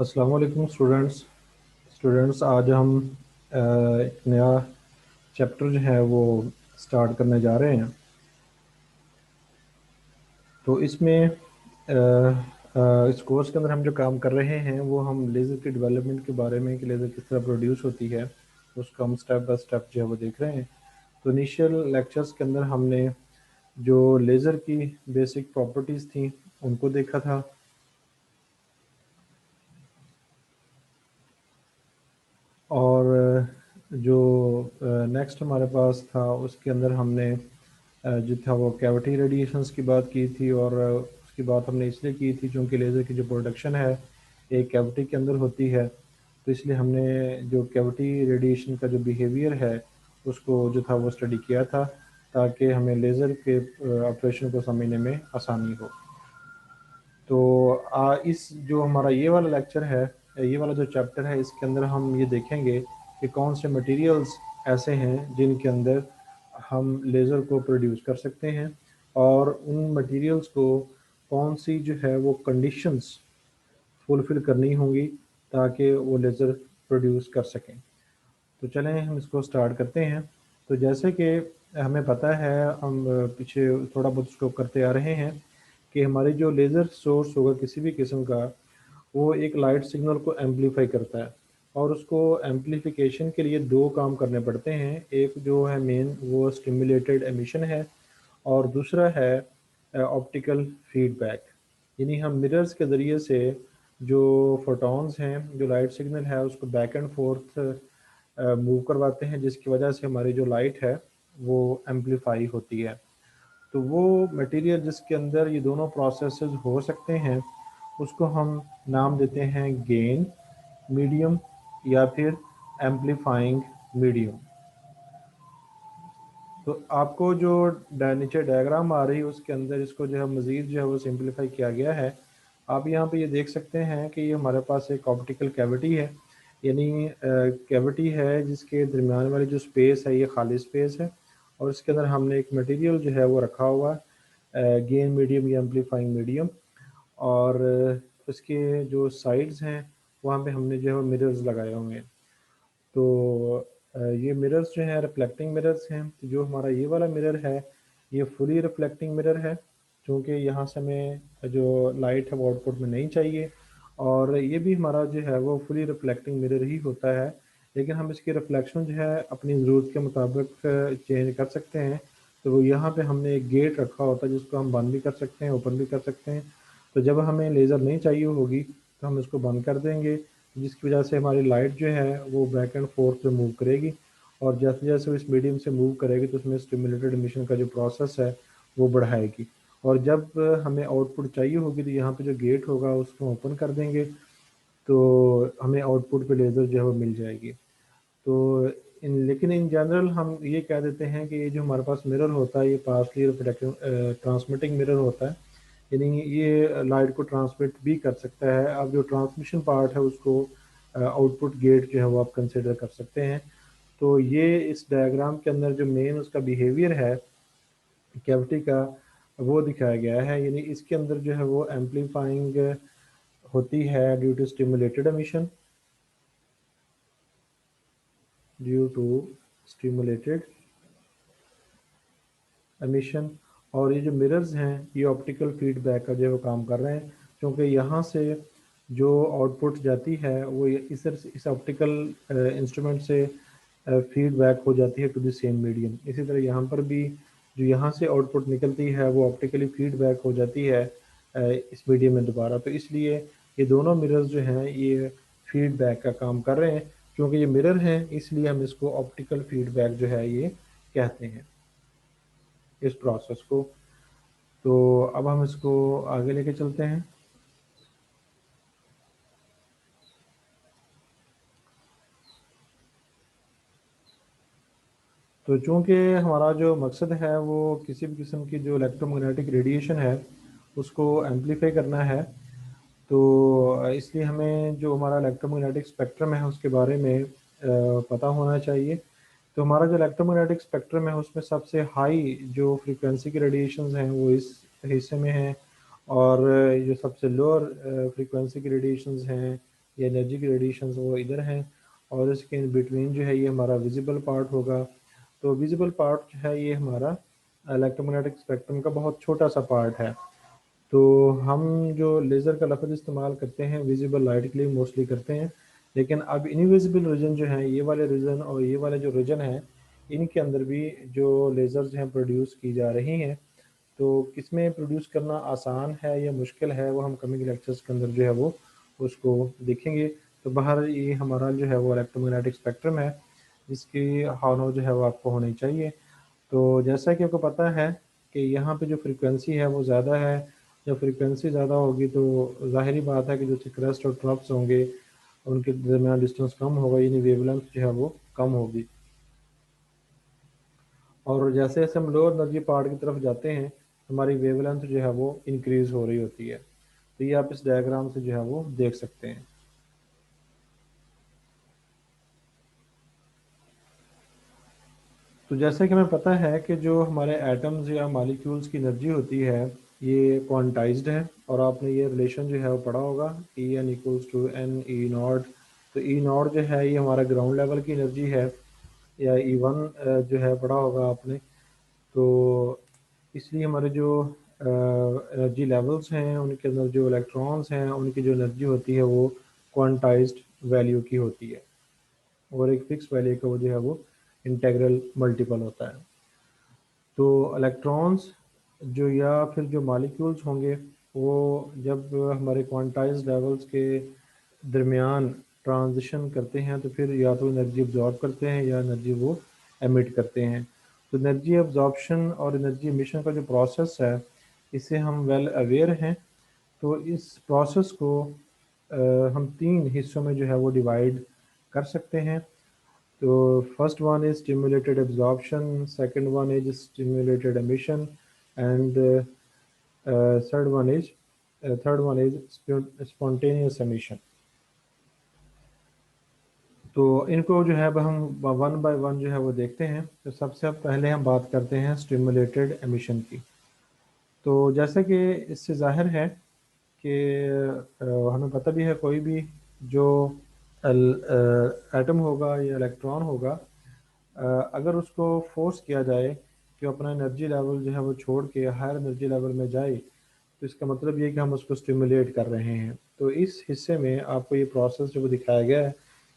अस्सलाम वालेकुम स्टूडेंट्स आज हम एक नया चैप्टर जो है वो स्टार्ट करने जा रहे हैं। तो इसमें इस कोर्स के अंदर हम जो काम कर रहे हैं वो हम लेज़र के डेवलपमेंट के बारे में कि लेज़र किस तरह प्रोड्यूस होती है उसका हम स्टेप बाय स्टेप जो है वो देख रहे हैं। तो इनिशियल लेक्चर्स के अंदर हमने जो लेज़र की बेसिक प्रॉपर्टीज़ थी उनको देखा था, और जो नेक्स्ट हमारे पास था उसके अंदर हमने जो था वो कैविटी रेडिएशंस की बात की थी। और उसकी बात हमने इसलिए की थी क्योंकि लेज़र की जो प्रोडक्शन है एक कैविटी के अंदर होती है, तो इसलिए हमने जो कैविटी रेडिएशन का जो बिहेवियर है उसको जो था वो स्टडी किया था ताकि हमें लेज़र के ऑपरेशन को समझने में आसानी हो। तो इस जो हमारा ये वाला लेक्चर है, ये वाला जो चैप्टर है, इसके अंदर हम ये देखेंगे कि कौन से मटेरियल्स ऐसे हैं जिनके अंदर हम लेज़र को प्रोड्यूस कर सकते हैं और उन मटेरियल्स को कौन सी जो है वो कंडीशंस फुलफ़िल करनी होंगी ताकि वो लेज़र प्रोड्यूस कर सकें। तो चलें हम इसको स्टार्ट करते हैं। तो जैसे कि हमें पता है, हम पीछे थोड़ा बहुत उसको करते आ रहे हैं कि हमारी जो लेज़र सोर्स होगा किसी भी किस्म का, वो एक लाइट सिग्नल को एम्पलीफाई करता है और उसको एम्पलीफिकेशन के लिए दो काम करने पड़ते हैं। एक जो है मेन वो स्टिमुलेटेड एमिशन है और दूसरा है ऑप्टिकल फीडबैक। यानी हम मिरर्स के ज़रिए से जो फोटॉन्स हैं, जो लाइट सिग्नल है, उसको बैक एंड फोर्थ मूव करवाते हैं, जिसकी वजह से हमारी जो लाइट है वो एम्पलीफाई होती है। तो वो मटेरियल जिसके अंदर ये दोनों प्रोसेसेस हो सकते हैं उसको हम नाम देते हैं गेन मीडियम या फिर एम्पलीफाइंग मीडियम। तो आपको जो नीचे डायग्राम आ रही है उसके अंदर इसको जो है मज़ीद जो है वो सिंपलीफाई किया गया है। आप यहाँ पे ये देख सकते हैं कि ये हमारे पास एक ऑप्टिकल कैविटी है, यानी कैविटी है जिसके दरमियान वाली जो स्पेस है ये खाली स्पेस है और इसके अंदर हमने एक मटेरियल जो है वो रखा हुआ है, गेन मीडियम या एम्पलीफाइंग मीडियम। और उसके जो साइड्स हैं वहाँ पे हमने जो है मिरर्स लगाए हुए हैं। तो ये मिरर्स जो हैं रिफ्लेक्टिंग मिरर्स हैं। तो जो हमारा ये वाला मिरर है ये फुली रिफ्लेक्टिंग मिरर है क्योंकि यहाँ से हमें जो लाइट है वो आउटपुट में नहीं चाहिए, और ये भी हमारा जो है वो फुली रिफ्लेक्टिंग मिरर ही होता है। लेकिन हम इसकी रिफ्लेक्शन जो है अपनी ज़रूरत के मुताबिक चेंज कर सकते हैं। तो वो यहाँ पे हमने एक गेट रखा होता है जिसको हम बंद भी कर सकते हैं, ओपन भी कर सकते हैं। तो जब हमें लेज़र नहीं चाहिए होगी तो हम इसको बंद कर देंगे, जिसकी वजह से हमारी लाइट जो है वो बैक एंड फोर्थ पे मूव करेगी और जैसे जैसे वो इस मीडियम से मूव करेगी तो उसमें स्टिमुलेटेड एमिशन का जो प्रोसेस है वो बढ़ाएगी। और जब हमें आउटपुट चाहिए होगी तो यहाँ पे जो गेट होगा उसको ओपन कर देंगे तो हमें आउटपुट पे लेज़र जो है वो मिल जाएगी। तो लेकिन इन जनरल हम ये कह देते हैं कि ये जो हमारे पास मिरर होता है ये पार्शली रिफ्लेक्टिव ट्रांसमिटिंग मिरर होता है, यानी ये लाइट को ट्रांसमिट भी कर सकता है। अब जो ट्रांसमिशन पार्ट है उसको आउटपुट गेट जो है वो आप कंसिडर कर सकते हैं। तो ये इस डायग्राम के अंदर जो मेन उसका बिहेवियर है कैविटी का वो दिखाया गया है, यानी इसके अंदर जो है वो एम्पलीफाइंग होती है due to stimulated emission, due to stimulated emission. और ये जो मिरर्स हैं ये ऑप्टिकल फीडबैक का जो है वो काम कर रहे हैं क्योंकि यहाँ से जो आउटपुट जाती है वो इस ऑप्टिकल इंस्ट्रूमेंट से फीडबैक हो जाती है टू द सेम मीडियम। इसी तरह यहाँ पर भी जो यहाँ से आउटपुट निकलती है वो ऑप्टिकली फीडबैक हो जाती है इस मीडियम में दोबारा। तो इसलिए ये दोनों मिरर्स जो हैं ये फीडबैक का काम कर रहे हैं। क्योंकि ये मिरर हैं इसलिए हम इसको ऑप्टिकल फीडबैक जो है ये कहते हैं इस प्रोसेस को। तो अब हम इसको आगे लेके चलते हैं। तो चूँकि हमारा जो मकसद है वो किसी भी किस्म की जो इलेक्ट्रोमैग्नेटिक रेडिएशन है उसको एम्पलीफाई करना है, तो इसलिए हमें जो हमारा इलेक्ट्रोमैग्नेटिक स्पेक्ट्रम है उसके बारे में पता होना चाहिए। तो हमारा जो इलेक्ट्रोमैग्नेटिक स्पेक्ट्रम है उसमें सबसे हाई जो फ्रीक्वेंसी की रेडिएशंस हैं वो इस हिस्से में हैं, और जो सबसे लोअर फ्रीक्वेंसी की रेडिएशंस हैं या एनर्जी की रेडिएशंस वो इधर हैं, और इसके इन बिटवीन जो है ये हमारा विजिबल पार्ट होगा। तो विजिबल पार्ट जो है ये हमारा इलेक्ट्रोमैग्नेटिक स्पेक्ट्रम का बहुत छोटा सा पार्ट है। तो हम जो लेज़र का लफ्ज़ इस्तेमाल करते हैं विजिबल लाइट के लिए मोस्टली करते हैं, लेकिन अब इनविजिबल रीजन जो है ये वाले रीजन और ये वाले जो रीजन हैं इनके अंदर भी जो लेज़र्स हैं प्रोड्यूस की जा रही हैं। तो किसमें प्रोड्यूस करना आसान है या मुश्किल है वो हम कमिंग लेक्चर्स के अंदर जो है वो उसको देखेंगे। तो बाहर ये हमारा जो है वो इलेक्ट्रोमैग्नेटिक स्पेक्ट्रम है जिसकी हानो जो है वो आपको होनी चाहिए। तो जैसा कि आपको पता है कि यहाँ पे जो फ्रीक्वेंसी है वो ज़्यादा है, जब फ्रीक्वेंसी ज़्यादा होगी तो ज़ाहिरी बात है कि जो क्रेस्ट और ट्रफ्स होंगे उनके दरमियान डिस्टेंस कम होगा, यानी वेवलेंथ जो है वो कम होगी। और जैसे जैसे हम लोअर एनर्जी पार्ट की तरफ जाते हैं हमारी वेवलेंथ जो है वो इंक्रीज़ हो रही होती है। तो ये आप इस डायग्राम से जो है वो देख सकते हैं। तो जैसे कि हमें पता है कि जो हमारे एटम्स या मॉलिक्यूल्स की एनर्जी होती है ये क्वांटाइज्ड है, और आपने ये रिलेशन जो है वो पढ़ा होगा E N equals to N E naught. तो ई नॉट जो है ये हमारा ग्राउंड लेवल की एनर्जी है, या ई वन जो है पढ़ा होगा आपने। तो इसलिए हमारे जो एनर्जी लेवल्स हैं उनके अंदर जो इलेक्ट्रॉन्स हैं उनकी जो एनर्जी होती है वो क्वांटाइज्ड वैल्यू की होती है, और एक फिक्स वैल्यू का वो जो है वो इंटेग्रल मल्टीपल होता है। तो इलेक्ट्रॉन्स जो या फिर जो मॉलिक्यूल्स होंगे वो जब हमारे क्वांटाइज्ड लेवल्स के दरमियान ट्रांजिशन करते हैं तो फिर या तो एनर्जी अब्जॉर्ब करते हैं या एनर्जी वो एमिट करते हैं। तो एनर्जी अब्जॉर्प्शन और एनर्जी एमिशन का जो प्रोसेस है इससे हम वेल अवेयर हैं। तो इस प्रोसेस को हम तीन हिस्सों में जो है वो डिवाइड कर सकते हैं। तो first one is stimulated absorption, second one is stimulated emission, and third one is spontaneous emission. तो इनको जो है अब हम वन बाय वन जो है वो देखते हैं। तो सबसे पहले हम बात करते हैं स्टिमुलेटेड एमिशन की। तो जैसे कि इससे जाहिर है कि हमें पता भी है कोई भी जो एटम होगा या इलेक्ट्रॉन होगा अगर उसको फोर्स किया जाए कि अपना एनर्जी लेवल जो है वो छोड़ के हायर एनर्जी लेवल में जाए, तो इसका मतलब ये है कि हम उसको स्टिमुलेट कर रहे हैं। तो इस हिस्से में आपको ये प्रोसेस जो वो दिखाया गया है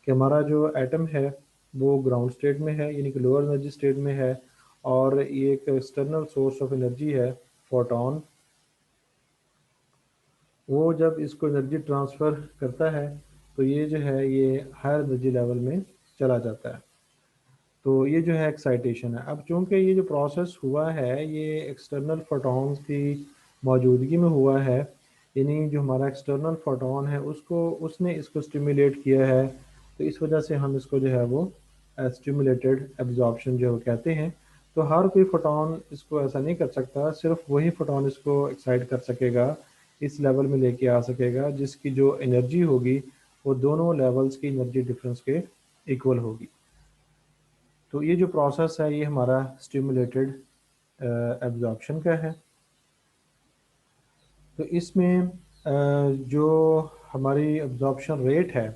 कि हमारा जो एटम है वो ग्राउंड स्टेट में है, यानी कि लोअर एनर्जी स्टेट में है, और ये एक एक्सटर्नल सोर्स ऑफ एनर्जी है फोटोन। वो जब इसको एनर्जी ट्रांसफ़र करता है तो ये जो है ये हायर एनर्जी लेवल में चला जाता है। तो ये जो है एक्साइटेशन है। अब चूंकि ये जो प्रोसेस हुआ है ये एक्सटर्नल फोटॉन्स की मौजूदगी में हुआ है, यानी जो हमारा एक्सटर्नल फोटॉन है उसको उसने इसको स्टिमुलेट किया है, तो इस वजह से हम इसको जो है वो स्टिमुलेटेड एब्जॉर्प्शन जो कहते हैं। तो हर कोई फोटॉन इसको ऐसा नहीं कर सकता, सिर्फ वही फोटॉन इसको एक्साइट कर सकेगा, इस लेवल में लेके आ सकेगा जिसकी जो एनर्जी होगी वो दोनों लेवल्स की एनर्जी डिफरेंस के इक्वल होगी। तो ये जो प्रोसेस है ये हमारा स्टिमुलेटेड एब्जॉर्प्शन का है। तो इसमें जो हमारी एब्जॉर्प्शन रेट है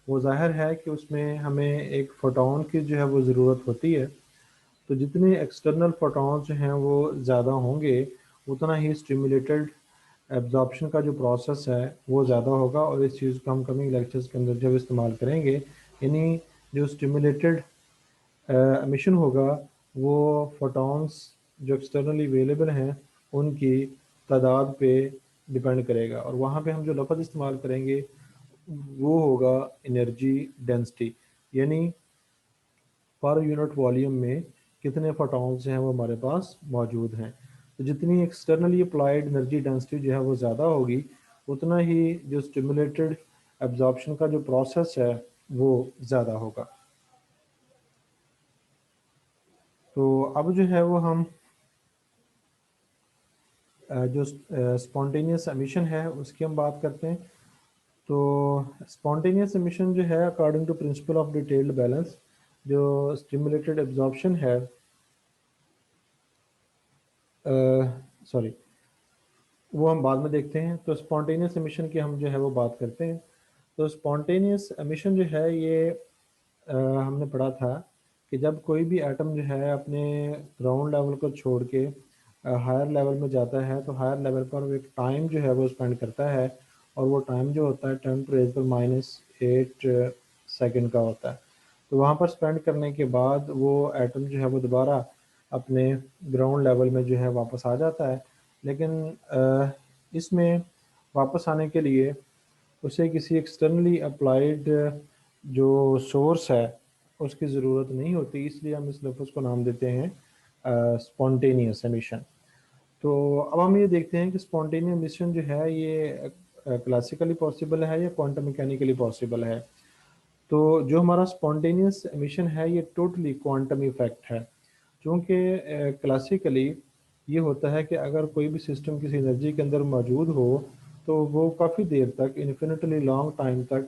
वो ज़ाहिर है कि उसमें हमें एक फोटोन की जो है वो ज़रूरत होती है। तो जितने एक्सटर्नल फोटॉन्स जो हैं वो ज़्यादा होंगे उतना ही स्टिमुलेटेड एब्जॉर्प्शन का जो प्रोसेस है वो ज़्यादा होगा, और इस चीज़ को हम कमिंग लेक्चर्स के अंदर जब इस्तेमाल करेंगे, यानी जो स्टिमुलेटेड एमिशन होगा वो फोटॉन्स जो एक्सटर्नली अवेलेबल हैं उनकी तादाद पे डिपेंड करेगा, और वहाँ पे हम जो लफ्ज़ इस्तेमाल करेंगे वो होगा एनर्जी डेंसिटी, यानी पर यूनिट वॉल्यूम में कितने फोटॉन्स हैं वो हमारे पास मौजूद हैं। तो जितनी एक्सटर्नली अप्लाइड एनर्जी डेंसिटी जो है वो ज़्यादा होगी उतना ही जो स्टिमुलेटेड एब्जॉर्प्शन का जो प्रोसेस है वो ज़्यादा होगा। तो अब जो है वो हम जो स्पॉन्टेनियस एमिशन है उसकी हम बात करते हैं। तो स्पॉन्टेनियस एमिशन जो है according to principle of detailed balance, जो स्टिमुलेटेड एब्जॉर्प्शन है सॉरी वो हम बाद में देखते हैं। तो स्पॉन्टेनियस एमिशन की हम जो है वो बात करते हैं। तो स्पॉन्टेनियस एमिशन जो है ये हमने पढ़ा था कि जब कोई भी एटम जो है अपने ग्राउंड लेवल को छोड़ के हायर लेवल में जाता है, तो हायर लेवल पर वो एक टाइम जो है वो स्पेंड करता है, और वो टाइम जो होता है 10⁻⁻8 सेकंड का होता है। तो वहाँ पर स्पेंड करने के बाद वो एटम जो है वो दोबारा अपने ग्राउंड लेवल में जो है वापस आ जाता है। लेकिन इसमें वापस आने के लिए उसे किसी एक्सटर्नली अप्लाइड जो सोर्स है उसकी ज़रूरत नहीं होती, इसलिए हम इस लफ्ज़ को नाम देते हैं स्पॉन्टेनियस एमिशन। तो अब हम ये देखते हैं कि स्पॉन्टेनियस एमिशन जो है ये क्लासिकली पॉसिबल है या क्वांटम मैकेनिकली पॉसिबल है। तो जो हमारा स्पॉन्टेनियस एमिशन है ये टोटली क्वांटम इफेक्ट है, क्योंकि क्लासिकली ये होता है कि अगर कोई भी सिस्टम किसी एनर्जी के अंदर मौजूद हो तो वो काफ़ी देर तक, इन्फिनिटली लॉन्ग टाइम तक,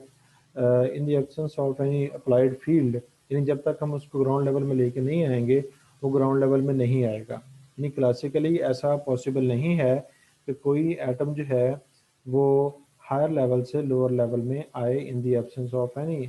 इन the absence of any applied field, यानी जब तक हम उसको ग्राउंड लेवल में लेके नहीं आएंगे वो ग्राउंड लेवल में नहीं आएगा। यानी क्लासिकली ऐसा पॉसिबल नहीं है कि कोई एटम जो है वो हायर लेवल से लोअर लेवल में आए in the absence of any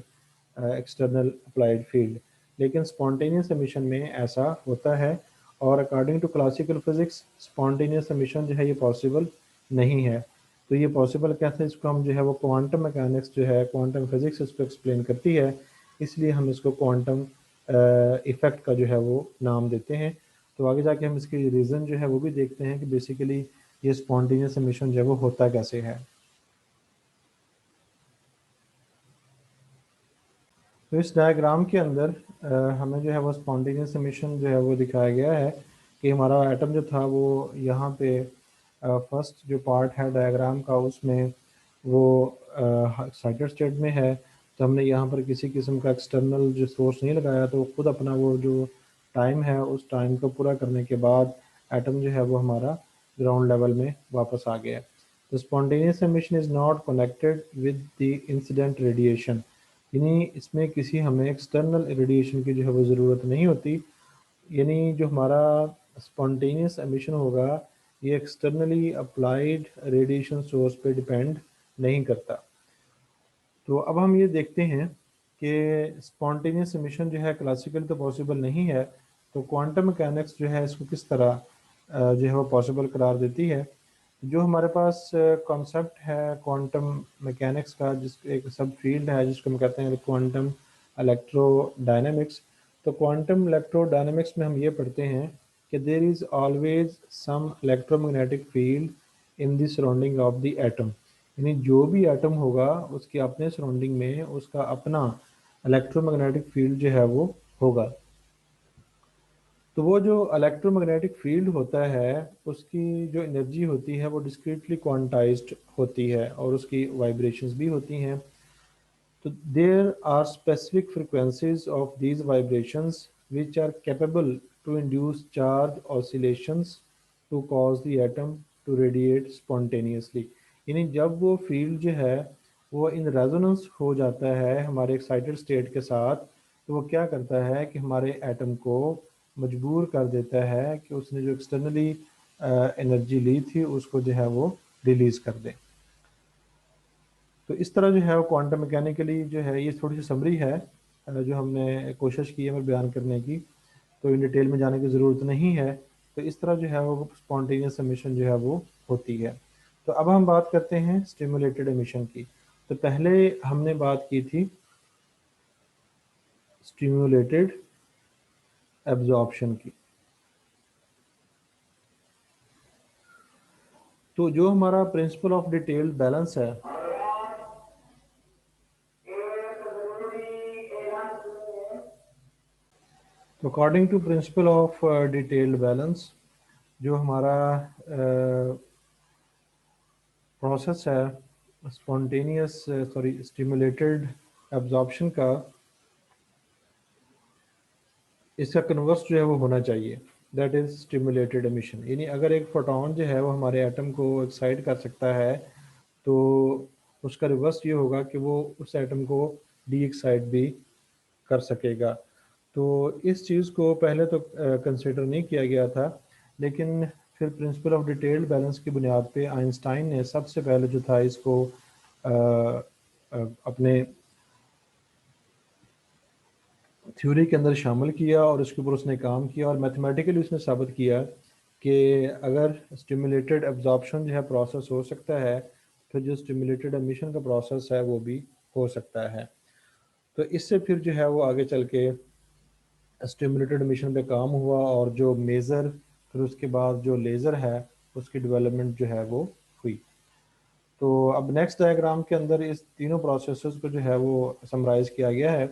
external applied field. लेकिन स्पॉन्टेनियस एमिशन में ऐसा होता है, और according to classical physics spontaneous emission जो है ये पॉसिबल नहीं है। तो ये पॉसिबल कैसे, इसको हम जो है वो क्वांटम मैकेनिक्स जो है, क्वांटम फिजिक्स इसको एक्सप्लेन करती है, इसलिए हम इसको क्वांटम इफेक्ट का जो है वो नाम देते हैं। तो आगे जाके हम इसकी रीज़न जो है वो भी देखते हैं कि बेसिकली ये स्पॉन्टेनियस एमिशन जो है वो होता कैसे है। तो इस डायग्राम के अंदर हमें जो है वो स्पॉन्टेनियस एमिशन जो है वो दिखाया गया है कि हमारा एटम जो था वो यहाँ पे फर्स्ट जो पार्ट है डायग्राम का उसमें वो एक्साइटेड स्टेट में है। तो हमने यहाँ पर किसी किस्म का एक्सटर्नल जो सोर्स नहीं लगाया, तो खुद अपना वो जो टाइम है उस टाइम को पूरा करने के बाद एटम जो है वो हमारा ग्राउंड लेवल में वापस आ गया। तो spontaneous emission is not connected with the incident radiation, यानी इसमें किसी हमें एक्सटर्नल रेडिएशन की जो है वो ज़रूरत नहीं होती। यानी जो हमारा स्पॉन्टेनियस एमिशन होगा ये एक्सटर्नली अप्लाइड रेडिएशन सोर्स पे डिपेंड नहीं करता। तो अब हम ये देखते हैं कि स्पॉन्टेनियस एमिशन जो है क्लासिकल तो पॉसिबल नहीं है, तो क्वांटम मैकेनिक्स जो है इसको किस तरह जो है वो पॉसिबल करार देती है। जो हमारे पास कॉन्सेप्ट है क्वांटम मैकेनिक्स का, जिस एक सब फील्ड है जिसको हम कहते हैं क्वांटम इलेक्ट्रोडायनेमिक्स। तो क्वांटम इलेक्ट्रोडायनेमिक्स में हम ये पढ़ते हैं कि there is always some electromagnetic field in the surrounding of the atom, यानी जो भी एटम होगा उसके अपने सराउंडिंग में उसका अपना इलेक्ट्रोमैग्नेटिक फील्ड जो है वो होगा। तो वो जो इलेक्ट्रोमैग्नेटिक फील्ड होता है उसकी जो एनर्जी होती है वो डिस्क्रीटली क्वांटाइज्ड होती है और उसकी वाइब्रेशंस भी होती हैं। तो there are specific frequencies of these vibrations which are capable to induce charge oscillations to cause the atom to radiate spontaneously। यानी जब वो फील्ड जो है वो इन रेजोनेंस हो जाता है हमारे एक्साइटेड स्टेट के साथ, तो वो क्या करता है कि हमारे एटम को मजबूर कर देता है कि उसने जो एक्सटर्नली एनर्जी ली थी उसको जो है वो रिलीज़ कर दे। तो इस तरह जो है वो क्वांटम मैकेनिकली जो है ये थोड़ी सी समरी है जो हमने कोशिश की है मैं बयान करने की, तो इन डिटेल में जाने की ज़रूरत नहीं है। तो इस तरह जो है वो स्पॉन्टेनियस एमिशन जो है वो होती है। तो अब हम बात करते हैं स्टिमुलेटेड एमिशन की। तो पहले हमने बात की थी स्टिमुलेटेड एब्जॉर्प्शन की। तो जो हमारा प्रिंसिपल ऑफ डिटेल्ड बैलेंस है, तो according to principle of detailed balance जो हमारा प्रोसेस है स्पॉन्टेनियस स्टिमुलेटेड एब्जॉर्प्शन का, इसका कन्वर्स जो है वो होना चाहिए, दैट इज़ स्टिमुलेटेड एमिशन। यानी अगर एक फोटोन जो है वो हमारे एटम को एक्साइट कर सकता है तो उसका रिवर्स ये होगा कि वो उस एटम को डी एक्साइट भी कर सकेगा। तो इस चीज़ को पहले तो कंसिडर नहीं किया गया था, लेकिन फिर प्रिंसिपल ऑफ डिटेल्ड बैलेंस की बुनियाद पे आइंस्टाइन ने सबसे पहले जो था इसको अपने थ्योरी के अंदर शामिल किया और उसके ऊपर उसने काम किया और मैथमेटिकली उसने साबित किया कि अगर स्टिमुलेटेड एब्जॉर्प्शन जो है प्रोसेस हो सकता है, फिर जो स्टिमुलेटेड एमिशन का प्रोसेस है वो भी हो सकता है। तो इससे फिर जो है वो आगे चल के स्टिमुलेटेड एमिशन पे काम हुआ और जो मेज़र, फिर उसके बाद जो लेज़र है उसकी डेवलपमेंट जो है वो हुई। तो अब नेक्स्ट डायग्राम के अंदर इस तीनों प्रोसेसेस को जो है वो समराइज़ किया गया है।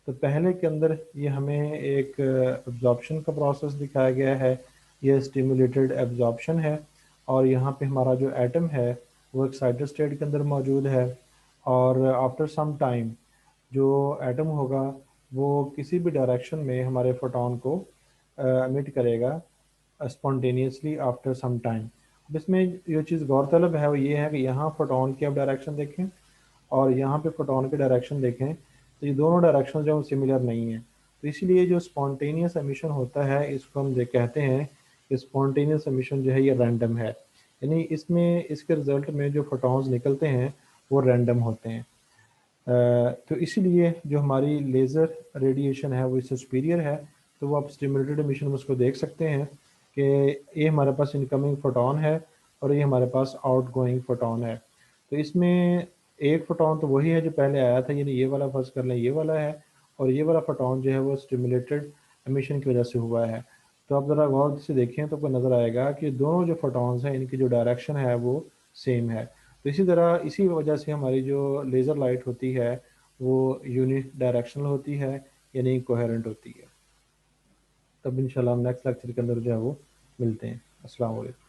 तो पहले के अंदर ये हमें एक एब्जॉर्प्शन का प्रोसेस दिखाया गया है, ये स्टिमुलेटेड एब्जॉर्प्शन है। और यहाँ पे हमारा जो एटम है वो एक्साइटेड स्टेट के अंदर मौजूद है, और आफ्टर सम टाइम जो एटम होगा वो किसी भी डायरेक्शन में हमारे फोटोन को एमिट करेगा स्पॉन्टेनियसली आफ्टर सम टाइम। अब इसमें जो चीज़ गौरतलब है वो ये है कि यहाँ फोटोन की आप डायरेक्शन देखें और यहाँ पे फोटोन की डायरेक्शन देखें, तो ये दोनों डायरेक्शन जो सिमिलर नहीं है। तो इसीलिए जो स्पॉन्टेनियस एमिशन होता है इसको हम कहते हैं कि स्पॉन्टेनियस एमिशन जो है ये रैंडम है, यानी इसमें इसके रिजल्ट में जो फोटोन्स निकलते हैं वो रैंडम होते हैं। तो इसीलिए जो हमारी लेज़र रेडिएशन है वो इससे सुपीरियर है। तो वो आप स्टिमुलेटेड एमिशन में उसको देख सकते हैं कि ये हमारे पास इनकमिंग फोटोन है और ये हमारे पास आउट गोइंग फोटोन है। तो इसमें एक फोटोन तो वही है जो पहले आया था, यानी ये वाला फर्ज कर लें ये वाला है, और ये वाला फोटोन जो है वो स्टिमुलेटेड एमिशन की वजह से हुआ है। तो आप ज़रा गौर से देखें तो आपको नज़र आएगा कि दोनों जो फोटोन्स हैं इनकी जो डायरेक्शन है वो सेम है। तो इसी तरह इसी वजह से हमारी जो लेज़र लाइट होती है वो यूनि डायरेक्शनल होती है, यानी कोहेरेंट होती है। तब इंशाल्लाह हम नेक्स्ट लेक्चर के अंदर जो है वो मिलते हैं। अस्सलाम वालेकुम।